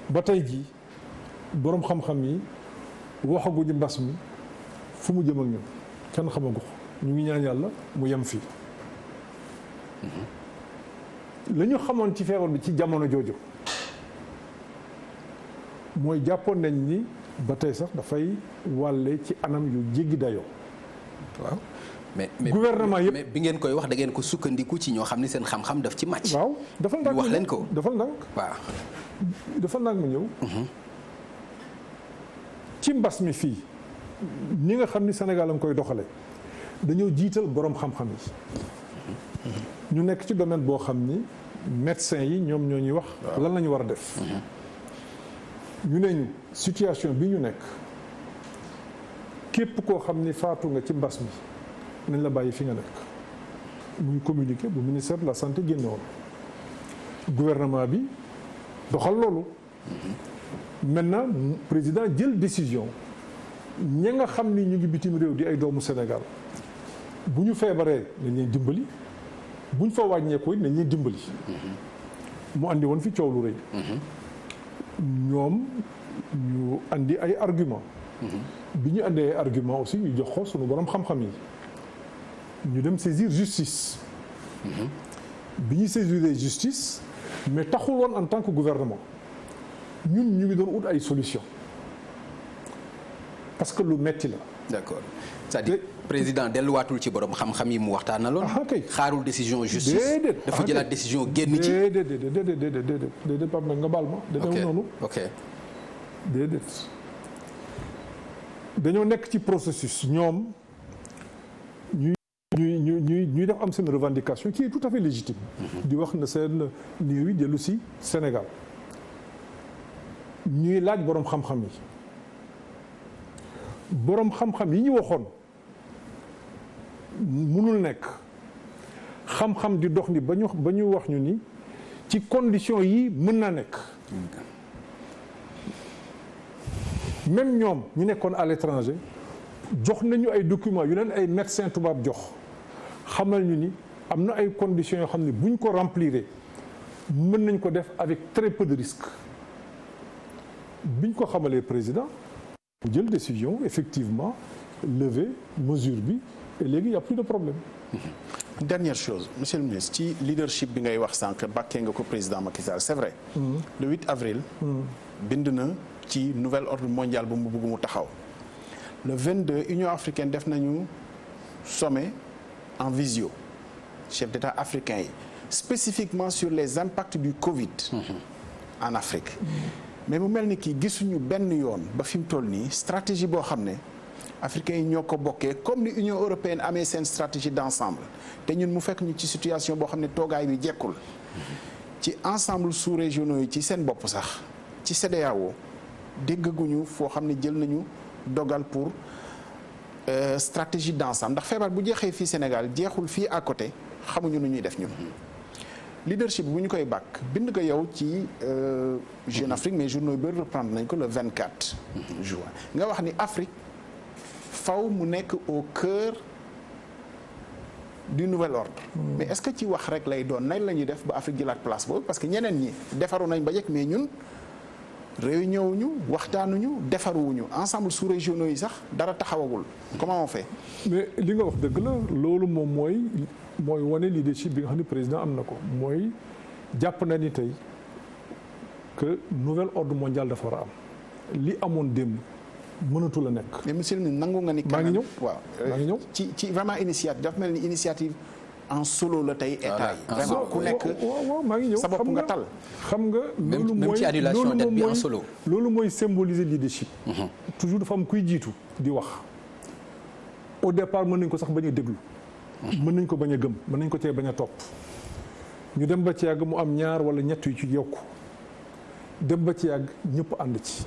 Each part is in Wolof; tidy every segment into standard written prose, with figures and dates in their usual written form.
ba tey jii boroom xam-xam yi waxaguñu mbas mi fu mu jëm ak ñun kenn xamagu ko ñu ngi ñaan yàlla mu yem fii. la ñu xamoon ci feebar bi ci jamono jooju mooy jàppoon nañ ni ba tey sax dafay wàlle ci anam yu jéggi dayoo. waaw mais gouvernement yëpp mais bi ngeen koy wax da ngeen ko sukkandiku ci ñoo xam ni seen xam-xam daf ci màcc. waaw dafa ndànk wax leen ko dafa ndànk. waaw dafa ndànk mu ñëw. ci mbas mi fii ñi nga xam ni Sénégal la nga koy doxale dañoo jiital boroom xam-xam yi. ñu nekk ci domaine boo xam ni médecins yi ñoom ñoo ñuy wax. lan la ñu war a def. ñu ne ñu situation bi ñu nekk képp koo xam ni faatu nga ci mbas mi nañ la bàyyi fi nga nekk muy communiqué bu ministère de la santé génne woon gouvernement bi doxal loolu. maintenant président jël décision ña nga xam ni ñu ngi bitim réew di ay doomu Sénégal bu ñu feebaree nañ leen dimbali bu ñu fa wàññeeku it nañ leen dimbali. mu andi woon fi coow lu rëy. ñoom ñu andi ay argument bi ñu andee ay argument aussi ñu jox ko sunu borom xam-xam yi ñu dem saisir justice. bi ñu saisir justice mais taxul woon en tant que gouvernement ñun ñu ngi doon ut ay solution parce que lu metti la. d'accord c'est-à-dire président delluwaatul ci borom xam-xam yi mu waxtaanaloon. xaarul décision justice. déedéet dafa jëlaat décision génn ci. déedéet Pape nag nga baal ma. ok noonu. ok déedéet dañoo nekk ci processus ñoom ñuy def am seen revendication qui est tout à fait légitime. di wax na seen néew yi dellu si Sénégal ñuy laaj borom xam-xam yi. boroom xam-xam yi ñu waxoon mënul nekk xam-xam di dox ni ba ñu wax ñu ni ci condition yi mën naa nekk. même ñoom ñu nekkoon à l'étranger jox nañu ay documents yu leen ay médecins tubaab jox xamal ñu ni am na ay conditions yoo xam ne bu ñu ko remplir mën nañ ko def avec très peu de risques biñ ko xamalee président. mu jël décision effectivement lever mesure bi et léegi y a plus de problème. Dernière chose monsieur le ministre ci leadership bi ngay wax sànq bàkkee nga ko président Macky Sall c'est vrai. Le 8 avril. bind na ci nouvel ordre mondial bu mu bëgg mu taxaw. Le 22 Union africaine def nañu sommet en visio chef d'État africain yi spécifiquement sur les impacts du Covid. En Afrique. mais mu mel ni kii gisuñu benn yoon ba fi mu toll nii stratégie boo xam ne africains yi ñoo ko bokkee comme ni Union européenne amee seen stratégie d'ensemble te ñun mu fekk ñu ci situation boo xam ne toogaay bi jekkul ci ensemble sous-régionaux yi ci seen bopp sax ci CEDEAO déggaguñu foo xam ne jël nañu dogal pour stratégie d'ensemble ndax feebar bu jeexee fii Sénégal jeexul fii à côté xamuñu nu ñuy def ñun. leadership bu ñu koy bàkk bind ko yow ci Jeune Afrique mais journaux yu bëri reprendre nañ ko le 24 juin nga wax ni Afrique faw mu nekk au cœur du nouvel ordre. mais est-ce que ci wax rek lay doon nañ la ñuy def ba Afrique jëlaat place boobu parce que ñeneen ñi defaru nañ ba jekk mais ñun réunion wuñu waxtaanuñu defaruwuñu ensemble sous-régionaux yi sax dara taxawagul comment on fait. mais li nga wax dëgg la loolu moom mooy wane leadership bi nga xam ne président am na ko mooy jàpp na ni tey que nouvel ordre mondial dafa war a am li amoon démb mënatu la nekk. mais monsieur le ministre nangu nga ni. maa ngi ñëw waaw maa ngi ñëw ci vraiment initiative dafa mel ni initiative en solo la tey état yi. vraiment ku nekk waaw maa ngi ñëw sa bopp nga tal. xam nga loolu mooy même ci annulation dette bi en solo. loolu mooy symboliser leadership. toujours dafa am kuy jiitu di wax au départ mën nañ ko sax bañ a déglu. mën nañ ko bañ a gëm mën nañ ko cee bañ a topp ñu dem ba ci yàgg mu am ñaar wala ñett yu ci yokku dem ba ci yàgg ñëpp ànd ci.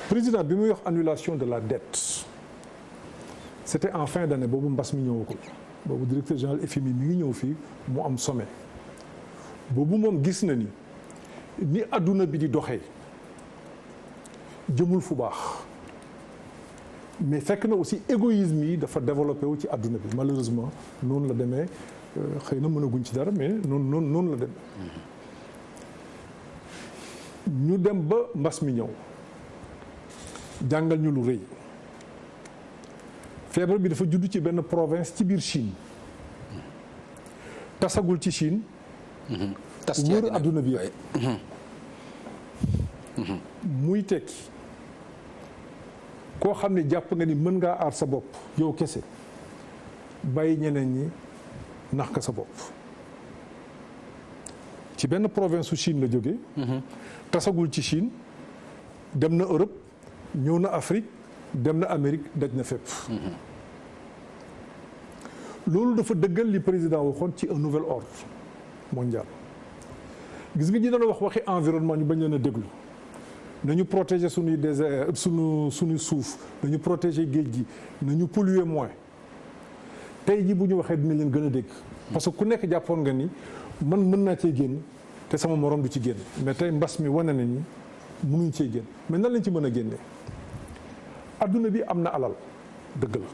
président bi muy wax annulation de la dette c'était en fin d'année boobu mbas mi ñëwagul boobu directeur général FMI mi ngi ñëw fii mu am sommet boobu moom gis na ni adduna bi di doxee jëmul fu baax. mais fekk na aussi égoïsme yi dafa développé wu ci àdduna bi malheureusement noonu la demee xëy na mënaguñ ci dara mais noonu la demee ñu dem ba mbas mi ñëw jàngal ñu lu rëy feebar bi dafa judd ci benn province ci biir Chine tasagul ci Chine. wër adduna bi yëpp. muy tekki koo xam ne jàpp nga ni mën ngaa aar sa bopp yow kese bàyyi ñeneen ñi nax ka sa bopp. ci benn province su Chine la jógee. tasagul ci Chine dem na Europe ñëw na Afrique dem na Amérique daj na fépp. loolu dafa dëggal li président waxoon ci un nouvel ordre mondial. gis nga ñi doon wax waxi environnement ñu bañ leen a déglu nañu protéger suñuy désert suñu suuf nañu protéger géej gi nañu polluer moins tey ji bu ñu waxee dina leen gën a dégg. parce que ku nekk jàppoon nga ni man mën naa cee génn te sama morom du ci génn mais tey mbas mi wane na ni mënuñ cee génn mais nan lañ ci mën a génnee adduna bi am na alal dëgg la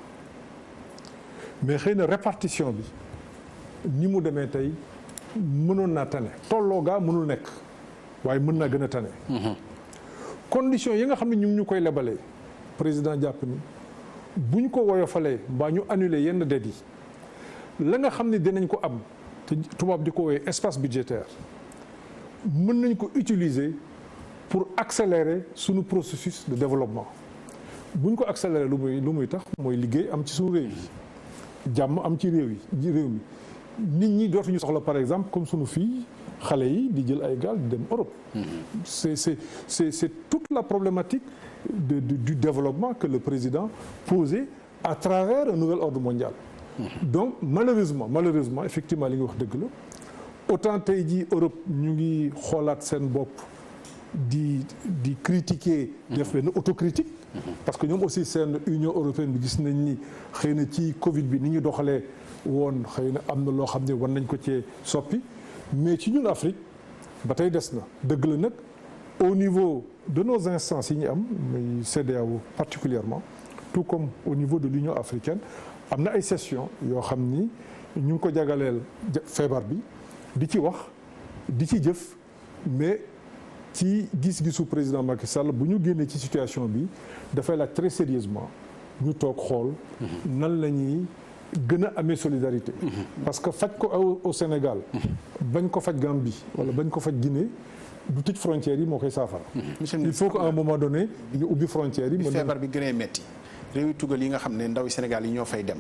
mais xëy na répartition bi ni mu demee tey mënoon naa tane tolloo gaa mënul nekk waaye mën naa gën a tane. condition yi nga xam ne ñu ngi ñu koy lebalee président jàpp ni buñ ko woyofalee mbaa ñu annuler yenn dettes yi la nga xam ne dinañ ko am te tubaab di ko woowee espace budgétaire mën nañ ko utiliser pour accélérer suñu processus de développement buñ ko accélérer lu muy tax mooy liggéey am ci suñu réew yi jàmm am ci réew mi nit ñi dootuñu soxla par exemple comme sunu fii xale yi di jël ay gaal di dem Europe. c'est toute la problématique du développement que le président posait à travers un nouvel ordre mondial. donc malheureusement effectivement li nga wax dëgg la autant tey jii Europe ñu ngi xoolaat seen bopp di critiquer def benn autocritique parce que ñoom aussi seen Union européenne bi gis nañ ni xëy na ci Covid bi ni ñu doxalee woon xëy na am na loo xam ne war nañ ko cee soppi mais ci ñun Afrique ba tey des na dëgg la nag au niveau de nos instances yi ñu am muy CEDEAO particulièrement tout comme au niveau de l'Union africaine am na ay sessions yoo xam ni ñu ngi ko jagaleel feebar bi di ci wax di ci jëf mais ci gis-gisu président Macky Sall bu ñu génnee ci situation bi dafay laaj très sérieusement ñu toog xool nan la ñuy gën a amee solidarité. parce que faj ko au Sénégal. bañ ko faj Gambie wala bañ ko faj Guinée du tëj frontières yi moo koy saafara. il faut qu'à un moment donné ñu ubbi frontières yi. bi feebar bi gënee metti réewi tugal yi nga xam ne ndawi Sénégal yi ñoo fay dem.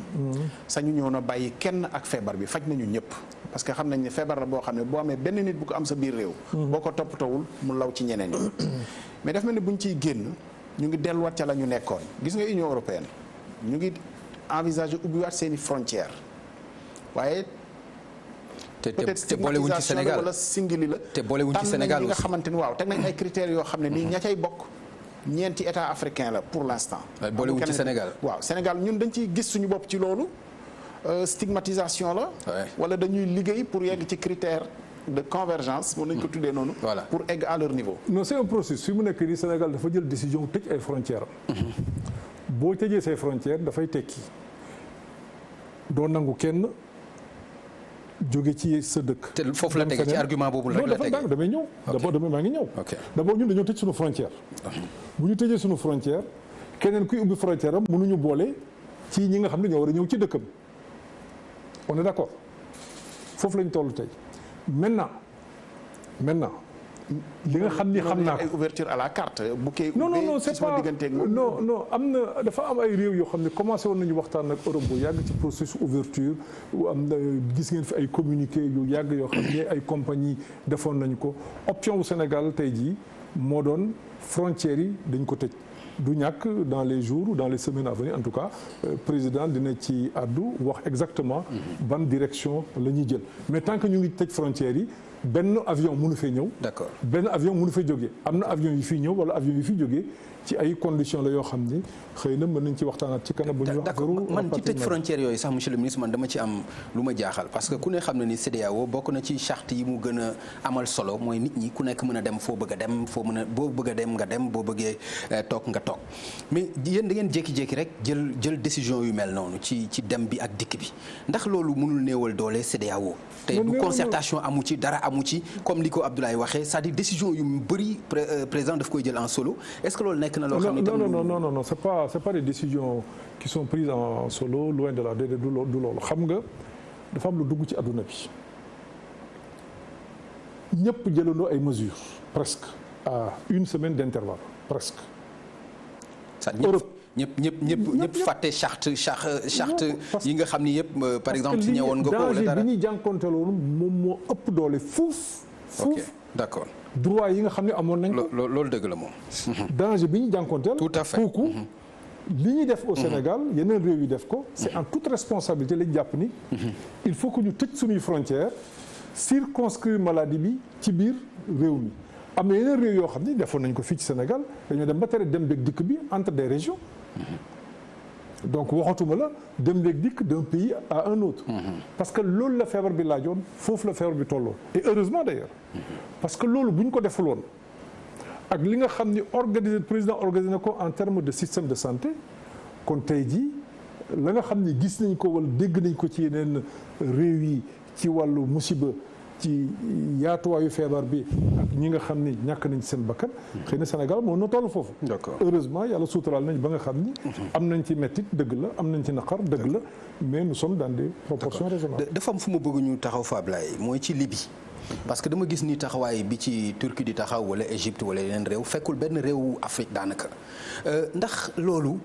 sañu ñëw na bàyyi kenn ak feebar bi faj nañu ñëpp. parce que xam nañ ne feebar la boo xam ne boo amee benn nit bu ko am sa biir réew. boo ko toppatoowul mu law ci ñeneen ñi. mais daf mel ne buñ ciy génn ñu ngi delluwaat ca la ñu nekkoon gis nga Union européenne ñu ngi envisager ubbiwaat seen i frontières waaye. te boolewuñ ci Sénégal wala singili la. te boolewuñ ci Sénégal nga xamante ni waaw teg nañ ay critères yoo xam ne nii ña cay bokk ñeenti état africain la pour l'instant. boolewuñ ci Sénégal. waaw Sénégal ñun dañ ciy gis suñu bopp ci loolu stigmatisation la. wala dañuy liggéey pour yegg ci critère de convergence mën nañ ko tuddee noonu. voilà pour egg à leur niveau. non c'est un processus fi mu nekk nii Sénégal dafa jël décision tëj ay frontières am. boo tëjee say frontières dafay tekki doo nangu kenn jóge ci sa dëkk. te foofu la tege ci argument boobu rek la tege damay ñëw. d'abord maa ngi ñëw. d'abord ñun dañoo tëj suñu frontière. bu ñu tëjee suñu frontière keneen kuy ubbi frontière am mënuñu boole ci ñi nga xam ne ñoo war a ñëw ci dëkkam on est d'accord foofu lañ toll tey maintenant li nga xam ni xam naa ko ay ouverture à la carte bu kee non c'est pas non am na dafa am ay réew yoo xam ne commencé woon nañu waxtaan ak Europe bu yàgg ci processus ouverture am na gis ngeen fi ay communiqué yu yàgg yoo xam ne ay compagnie defoon nañu ko option wu Sénégal tey jii moo doon frontières yi dañ ko tëj du ñàkk dans les jours ou dans les semaines à venir en tout cas président dina ci àddu wax exactement ban direction la ñuy jël mais tant que ñu ngi tëj frontières yi benn avion mënu fee ñëw. d'accord benn avion mënu fee jógee am na avion yi fii ñëw wala avion yi fii jógee ci ay conditions la yoo xam ni xëy na mën nañ ci waxtaanaat ci kanam. bu ñu wax d'accord man ci tëj frontières yooyu sax monsieur le ministre man dama ci am lu ma jaaxal parce que ku ne xam na ni CEDEAO bokk na ci charte yi mu gën a amal solo mooy nit ñi ku nekk mën a dem foo bëgg a dem foo mën a boo bëgg a dem nga dem boo bëggee toog nga toog mais yéen da ngeen jékki-jékki rek jël décision yu mel noonu ci dem bi ak dikk bi ndax loolu mënul néewal doole CEDEAO. tey bu concertation amu ci dara amu ci comme li ko Abdoulaye waxee c'est-à-dire décision yu bëri président daf koy jël en solo est-ce que loolu nekk na loo xam ne non c'est pas des décisions qui sont prises en solo loin de là du loolu xam nga dafa am lu dugg ci àdduna bi ñëpp jëlandoo ay mesures presque à une semaine d'intervalle presque. Europe ñëpp fàtte charte yi nga xam ni yëpp par exemple signé woon nga ko wala dara danger bi ñuy jànkoonteeloon moom moo ëpp doole fuuf. ok d'accord droit yi nga xam ne amoon nañ ko. loolu dëgg la moom. danger bi ñuy jànkoonteel. tout à fait kooku li ñuy def au Sénégal yeneen réew yi def ko. c'est en toute responsabilité lañ jàpp ni. il faut que ñu tëj suñuy frontières circonscrire maladie bi ci biir réew mi. am na yeneen réew yoo xam ni defoon nañ ko fii ci Sénégal dañoo dem ba tere dem beeg dikk bi entre des régions. donc waxatuma la dem beeg dikk d'un pays à un autre. parce que loolu la feebar bi laajoon foofu la feebar bi tolloon et heureusement d'ailleurs. parce que loolu bu ñu ko defuloon ak li nga xam ni président organisé na ko en termes de système de santé kon tey jii la nga xam ni gis nañ ko wala dégg nañ ko ci yeneen réew yi ci wàllu musiba. ci yaatuwaayu feebar bi ak ñi nga xam ni ñàkk nañ seen bakkan xëy na Sénégal moo na toll foofu. d'accord heureusement yàlla suuturaal nañ ba nga xam ni. am nañ ci mettit dëgg la am nañ ci naqar dëgg la mais nous sommes dans des proportions raisonnables. dafa am fu ma bëgg ñu taxaw Fablaye mooy ci Libye parce que dama gis ni taxawaay bi ci Turquie di taxaw wala Égypte wala yeneen réew fekkul benn réewu Afrique daanaka ndax loolu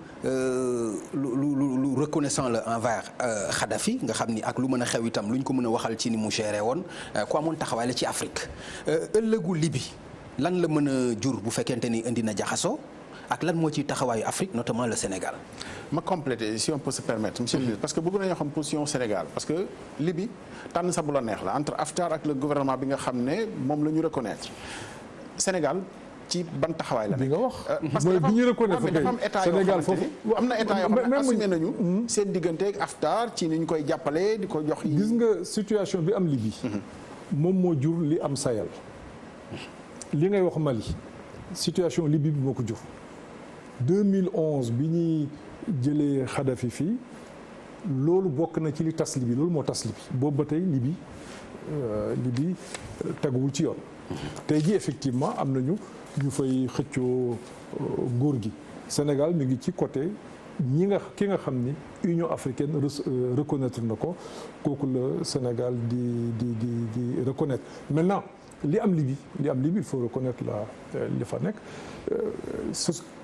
lu reconnaissant la envers Kadhafi nga xam ni ak lu mën a xew itam lu ñu ko mën a waxal ci ni mu géré woon ku amoon taxawaay la ci Afrique ëllëgu Libye lan la mën a jur bu fekkente ni indi na jaxasoo ak lan moo ciy taxawaayu Afrique notamment le Sénégal. ma compléter si on peut se permettre monsieur le ministre parce que bëgg nañoo xam position Sénégal parce que Libye tànn sa bu la neex la entre Haftar ak le gouvernement bi nga xam ne moom la ñu reconnaître Sénégal ci ban taxawaay la. bi nga wax parce que mooy bi ñu reconnaître dafa am état yoo Sénégal xamante foofu am na état yoo xam ne assumé nañu seen diggante ak Haftar ci ni ñu koy jàppale di ko jox. gis nga situation bi am Libye moom moo jur li am Sahel li ngay wax Mali situation Libye bi moo ko jur 2011 bi ñuy jëlee Kadhafi fii loolu bokk na ci li tas Libye loolu moo tas Libye boobu ba tey Libye teguwul ci yoon. tey jii effectivement am nañu ñu fay xëccoo góor gi Sénégal mi ngi ci côté ki nga xam ni Union africaine reconnaître na ko kooku la Sénégal di reconnaître maintenant li am Libye il faut reconnaître li fa nekk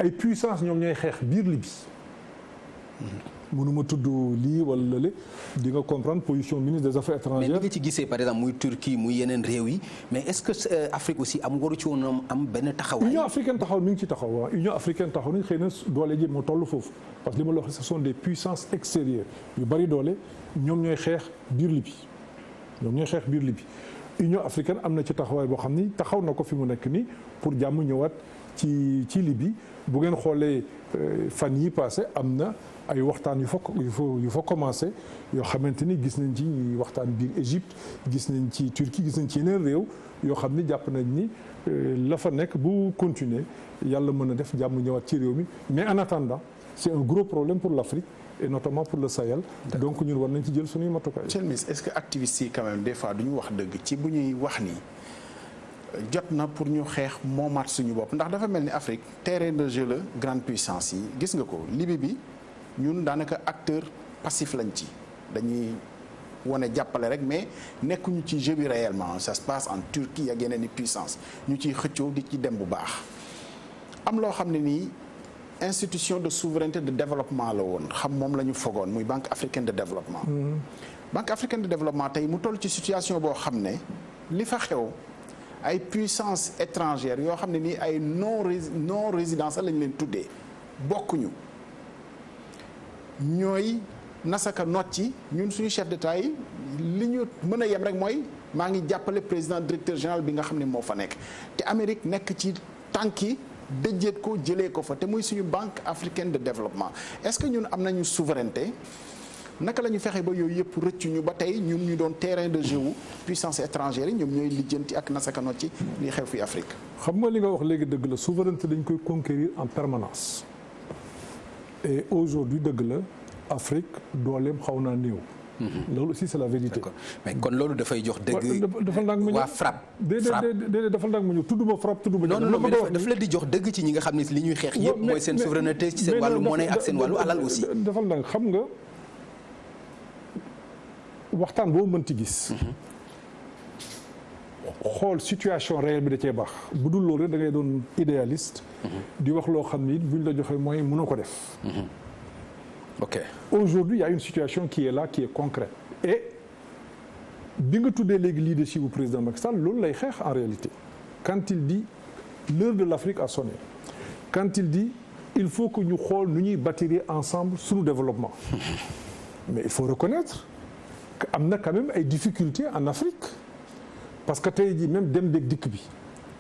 ay puissance ñoom ñooy xeex biir Libye. mënuma tudd lii wala lële di nga comprendre position ministre des affaires étrangères. mais ni nga ci gisee par exemple muy Turquie muy yeneen réew yi mais est-ce que Afrique aussi waru ci woon am benn taxawaay. Union africaine taxaw mi ngi ci taxaw waaw Union africaine taxaw nañ xëy na doole ji moo toll foofu parce que li ma la wax ce sont des puissances extérieures yu bari doole ñoom ñooy xeex biir Libye Union africaine am na ci taxawaay boo xam ni taxaw na ko fi mu nekk nii pour jàmm ñëwaat ci Libye bu ngeen xoolee fan yi passé am na ay waxtaan yu fa commencé yoo xamante ni gis nañ ci waxtaan biir Égypte gis nañ ci Turquie gis nañ ci yeneen réew yoo xam ni jàpp nañ ni la fa nekk bu continuer yàlla mën a def jàmm ñëwaat ci réew mi mais en attendant c'est un gros problème pour l'Afrique et notamment pour le Sahel. donc ñun war nañ ci jël suñuy matukaay. Monsieur le ministre est-ce que activistes yi quand même des fois duñu wax dëgg ci bu ñuy wax ni jot na pour ñu xeex moomaat suñu bopp ndax dafa mel ni Afrique terrain de jeu la grande puissance yi gis nga ko Libye bi ñun daanaka acteur passif lañ ci dañuy wane jàppale rek mais nekkuñu ci jeu bi réellement ça se passe en Turquie ak yeneen i puissance ñu ciy xëccoo di ci dem bu baax am loo xam ne nii institution de souveraineté de développement la woon xam moom la ñu fogoon muy Banque africaine de développement. Banque africaine de développement tey mu toll ci situation boo xam ne li fa xew ay puissances étrangères yoo xam ne nii ay non résidence lañ leen tuddee bokkuñu ñooy nasaka nocci ñun suñu chef d'État yi li ñu mën a yem rek mooy maa ngi jàppale président directeur général bi nga xam ne moo fa nekk te Amérique nekk ci tànki dëjjeet ko jëlee ko fa te muy suñu banque africaine de développement est-ce que ñun am nañu souveraineté naka la ñu fexe ba yooyu yëpp rëccu ñu ba tey ñun ñu doon terrain de jeu wu puissance étrangère yi ñoom ñooy lijjanti ak nasaka nocci li xew fi Afrique. xam nga li nga wax léegi dëgg la souveraineté dañ koy conquérir en permanence et aujourd'hui dëgg la Afrique dooleem xaw naa néew loolu aussi c'est la vérité. mais kon loolu dafay jox dëgg. dafa ndànk mu ñëw waa FRAPP. déedéet dafa ndànk mu ñëw tudduma FRAPP tudduma. non mais dafa la di jox dëgg ci ñi nga xam ne li ñuy xeex yëpp mooy seen souveraineté ci seen wàllu monnaie ak seen wàllu alal aussi. dafa ndànk xam nga waxtaan boo mënti gis. xool situation réelle bi da cee baax bu dul loolu rek da ngay doon idéaliste. di wax loo xam ni buñ la joxee mooy mënoo ko def. ok aujourd'hui il y a une situation qui est là qui est concrète et bi nga tuddee léegi leadership bu président Macky Sall loolu lay xeex en réalité quand il dit l'heure de l'Afrique a sonné quand il dit il faut que ñu xool nu ñuy bâtir ensemble suñu développement mais il faut reconnaître que am na quand même ay difficultés en Afrique parce que tey jii même dem beeg dikk bi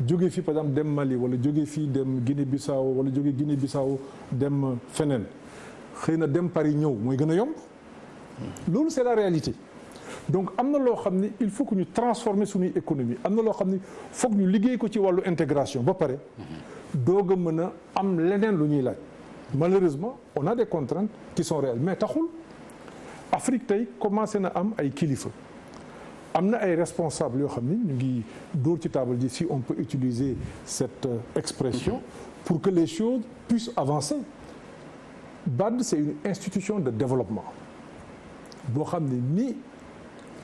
jóge fii par exemple dem Mali wala jóge fii dem Guinée-Bissau wala jóge Guinée-Bissau dem feneen xëy na dem Paris ñëw mooy gën a yomb loolu c'est la réalité donc am na loo xam ni il faut que ñu transformer suñuy économie am na loo xam ni foog ñu liggéey ko ci wàllu intégration ba pare doog a mën a am leneen lu ñuy laaj malheureusement on a des contraintes qui sont réelles mais taxul Afrique tey commencé na am ay kilifa am na ay responsables yoo xam ni ñu ngi dóor ci table ji si on peut utiliser cette expression pour que les choses puissent avancer BAD c'est une institution de développement boo xam ne ni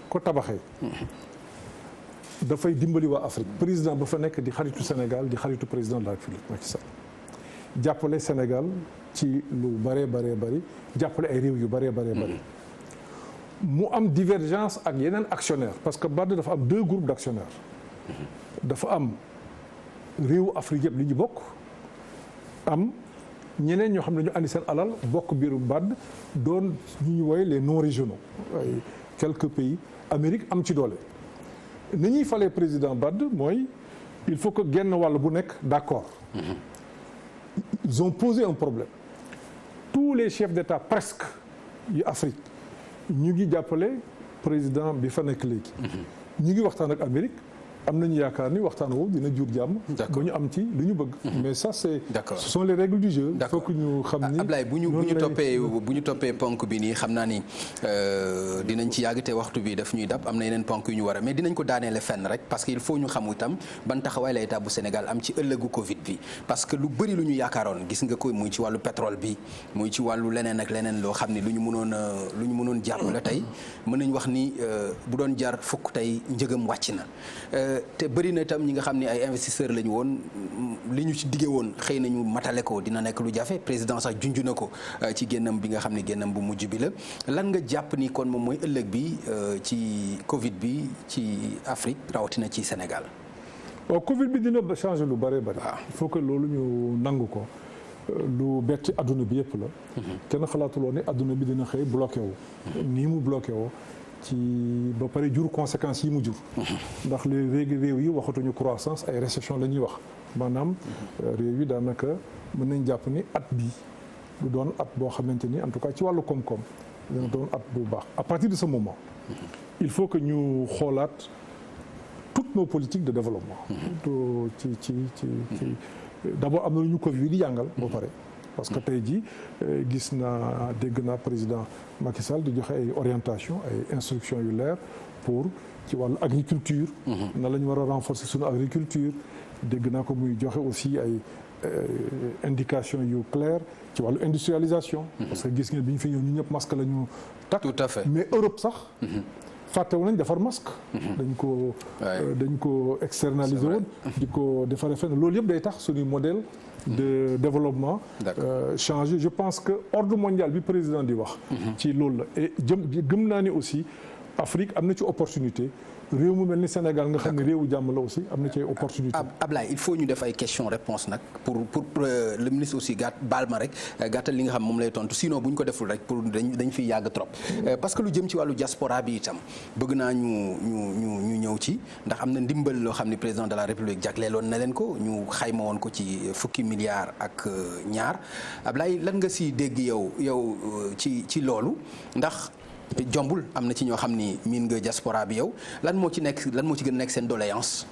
ko tabaxee dafay dimbali waa Afrique président ba fa nekk di xaritu Sénégal di xaritu président de la République Macky Sall jàppale Sénégal ci lu bëree bëri jàppale ay réew yu bëree bëri mu am divergence ak yeneen actionnaires parce que BAD dafa am 2 groupes d'actionnaires dafa am réewu Afrique yëpp li ñu bokk am ñeneen ñoo xam ne ñu andi seen alal bokk biiru BAD doon ñu woy les non régionaux ay quelques pays Amérique am ci doole ni ñuy falee président BAD mooy il faut que genn wàll bu nekk d'accord ils ont posé un problème tous les chefs d'État presque yu Afrique ñu ngi jàppale président bi fa nekk léegi ñu ngi waxtaan ak Amérique am nañu yaakaar ni waxtaan woowu dina jur jàmm ba ñu am ci lu ñu bëgg mais ça c'est ce sont les règles du jeu il faut que ñu xam ni Ablaye bu ñu toppee ponk bi nii xam naa ni dinañ ci yàgg te waxtu bi daf ñuy dab am na yeneen ponk yu ñu war a mais dinañ ko daaneele fenn rek parce que il faut ñu xam itam ban taxawaay la état bu Sénégal am ci ëllëgu Covid bi parce que lu bëri lu ñu yaakaaroon gis nga ko muy ci wàllu pétrole bi muy ci wàllu leneen ak leneen loo xam ni lu ñu mënoon jàpp la tey mën nañ wax ni bu doon jar fukk tey njëgam wàcc na te bëri na itam ñi nga xam ne ay investisseurs lañu woon li ñu ci diggee woon xëy nañu matale ko dina nekk lu jafe président sax junj na ko ci génnam bi nga xam ne génnam bu mujj bi la lan nga jàpp ni kon moom mooy ëllëg bi ci Covid bi ci Afrique rawatina ci Sénégal. waaw Covid bi dina changer lu bëree bëri. il faut que loolu ñu nangu ko lu bett adduna bi yëpp la. kenn xalaatuloo ne adduna bi dina xëy bloqué wu. nii mu bloqué woo. ci ba pare jur conséquences yi mu jur ndax léegi réew yi waxatuñu croissance ay récession la ñuy wax maanaam réew yi daanaka mën nañ jàpp ni at bi du doon at boo xamante ni en tout cas ci wàllu koom-koom dina doon at bu baax à partir de ce moment il faut que ñu xoolaat toutes nos politiques de développement ci d'abord am na lu ñu Covid di jàngal ba pare parce que tey jii dégg naa président Macky Sall di joxe ay orientation ay instructions yu leer pour ci wàllu agriculture na la ñu war a renforcer suñu agriculture dégg naa ko muy joxe aussi ay indications yu claires ci wàllu industrialisation parce que gis ngeen bi ñu fi ñëw ñu ñëpp masque la ñu takk tout à fait mais Europe sax fàttewu nañ defar masque dañ ko externaliser woon di ko defaree fenn loolu yëpp day tax suñu modèle de développement changer je pense que ordre mondial bi président di wax ci loolu la et gëm naa ni aussi Afrique am na ci opportunité réew mu mel ni Sénégal nga xam ne réewu jàmm la aussi am na ci ay opportunité Ablaye il faut ñu def ay questions réponses nag pour le ministre aussi baal ma rek gàttal li nga xam moom lay tontu sinon bu ñu ko deful rek pour dañ fiy yàgg trop parce que lu jëm ci wàllu diaspora bi itam bëgg naa ñu ñëw ci ndax am na ndimbal loo xam ne président de la République jagleeloon na leen ko ñu xayma woon ko ci fukki milliards ak ñaar Ablaye lan nga si dégg yow ci loolu ndax jombul am na ci ñoo xam ni miin nga diaspora bi yow lan moo ci gën a nekk seen doléance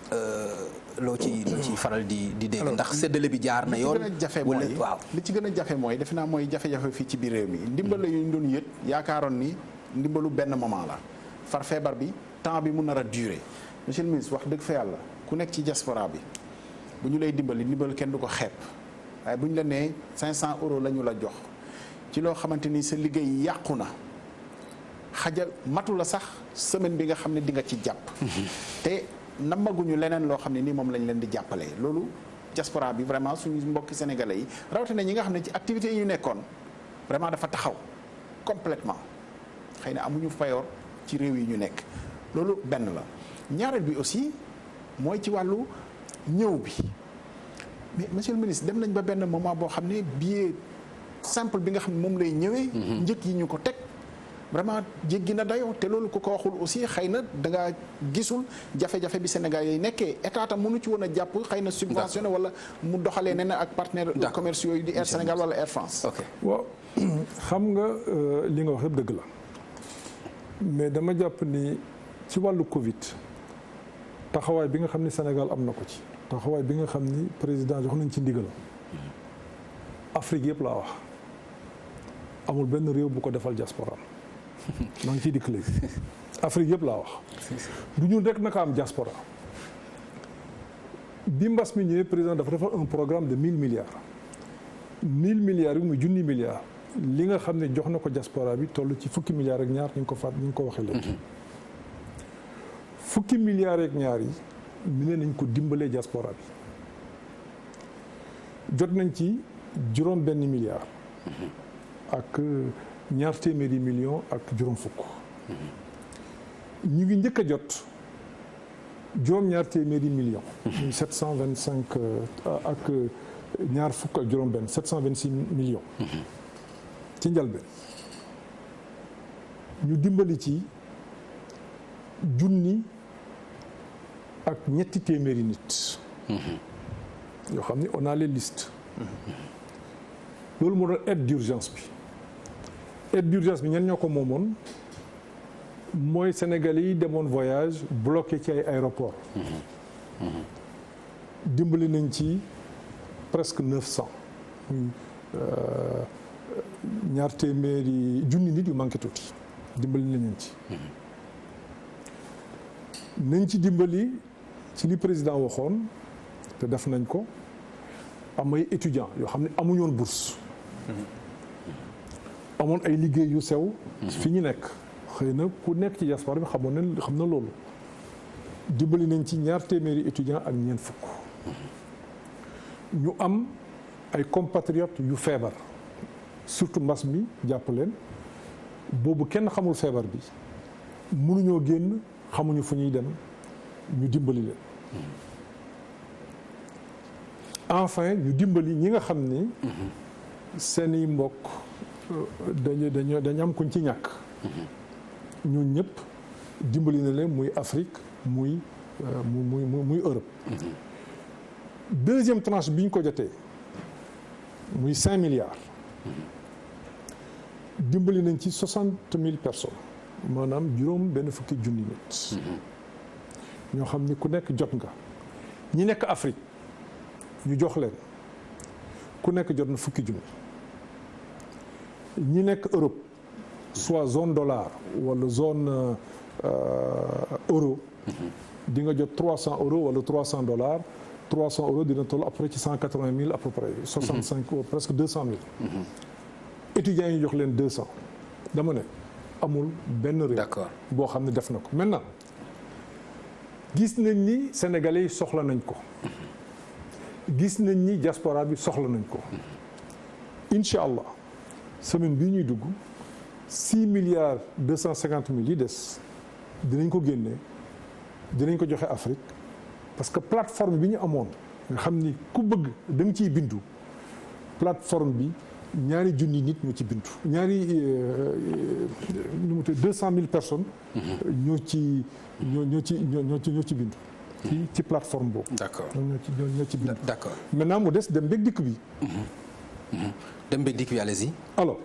loo ci faral di dégg ndax séddale bi jaar na yoon wala waaw li ci gën a jafe mooy defe naa mooy jafe-jafe fii ci biir réew mi ndimbal la ñu doon yët yaakaaroon ni ndimbalu benn moment la far feebar bi temps bi mu nar a durer monsieur le ministre wax dëgg fa yàlla ku nekk ci diaspora bi bu ñu lay dimbal kenn du ko xeeb waaye bu ñu la nee 500 euros la ñu la jox ci loo xamante ni sa liggéey yàqu na xaja matu la sax semaine bi nga xam ne di nga ci jàpp te namaguñu leneen loo xam ne nii moom lañ leen di jàppale loolu diaspora bi vraiment suñu mbokki sénégalais yi rawatina ñi nga xam ne ci activités yi ñu nekkoon vraiment dafa taxaw complètement xëy na amuñu fayoor ci réew yi ñu nekk loolu benn la ñaareel bi aussi mooy ci wàllu ñëw bi mais monsieur le ministre dem nañ ba benn moment boo xam ne billet simple bi nga xam ne moom lay ñëwee njëkk yi ñu ko teg vraiment jéggi na dayoo te loolu ku ko waxul aussi xëy na da ngaa gisul jafe-jafe bi Sénégal yi nekkee état tam mënu ci woon a jàpp xëy na subventionné wala mu doxalee neneen ak partenaires commerciaux yi di Air Sénégal wala Air France. waaw xam nga li nga wax yëpp dëgg la mais dama jàpp ni ci wàllu Covid taxawaay bi nga xam ni Sénégal am na ko ci taxawaay bi nga xam ni président jox nañ ci ndigal Afrique yëpp laa wax amul benn réew bu ko defal diaspora maa ngi ciy dikk léegi Afrique yëpp laa wax du ñun rek naka am diaspora bi mbas mi ñëwee président dafa defal un programme de 1000 milliards 1000 milliards yi muy junni milliards li nga xam ne jox na ko diaspora bi toll ci fukki milliards ak ñaar ñu ngi ko waxee léegi fukki milliards ak ñaar yi mu ne nañ ko dimbalee diaspora bi jot nañ ci juróom benn milliard ak ñaar téeméeri millions ak juróom fukk ñu ngi njëkk a jot juróom ñaar téeméeri millions muy 725 ak ñaar fukk ak juróom benn 726 millions ci njëlbeen ñu dimbali ci junni ak ñetti téeméeri nit yoo xam ni on a les listes loolu moo doon aide d'urgence bi aide d'urgence bi ñenn ñoo ko moomoon mooy Sénégalais yi demoon voyage bloqué ci ay aéroport dimbali nañ ci presque 900 ñaar téeméeri junni nit yu manqué tuuti dimbali nañ ci nañ ci dimbali ci li président waxoon te def nañ ko am ay étudiants yoo xam ne amuñu woon bourse amoon ay liggéey yu sew fi ñu nekk xëy na ku nekk ci diaspora bi xam na loolu dimbali nañ ci ñaar téeméeri étudiants ak ñeent fukk ñu am ay compatriotes yu feebar surtout mbas mi jàpp leen boobu kenn xamul feebar bi mënuñoo génn xamuñu fu ñuy dem ñu dimbali leen enfin ñu dimbali ñi nga xam ni seeni mbokk dañu am kuñ ci ñàkk ñun ñëpp dimbali na leen muy Afrique muy Europe deuxième tranche bi ñu ko jotee muy 5 milliards dimbali nañ ci 60 000 personnes maanaam juróom benn fukki junni nit ñoo xam ni ku nekk jot nga ñi nekk Afrique ñu jox leen ku nekk jot na fukki junni ñi nekk Europe soit zone dollar wala zone euro di nga jot 300 euros wala 300 dollars 300 euros dina toll après ci 180 000 à peu près 65 euros presque 200 000 étudiants yi ñu jox leen 200 dama ne amul benn réew boo xam ne def na ko maintenant gis nañ ni sénégalais yi soxla nañ ko gis nañ ni diaspora bi soxla nañ ko incha allah semaine bii ñuy dugg 6 milliards 250 mille yi des dinañ ko génne dinañ ko joxe Afrique parce que plateforme bi ñu amoon nga xam ni ku bëgg da nga ciy bindu plateforme bi ñaari junni nit ñoo ci bindu ñaari nu mu tudd 200 000 personnes. ñoo ci bindu. ci plateforme boobu. d'accord ñoo ci bindu. d'accord maintenant mu des dem beeg dikk bi. dem beeg dikk bi allez-y. alors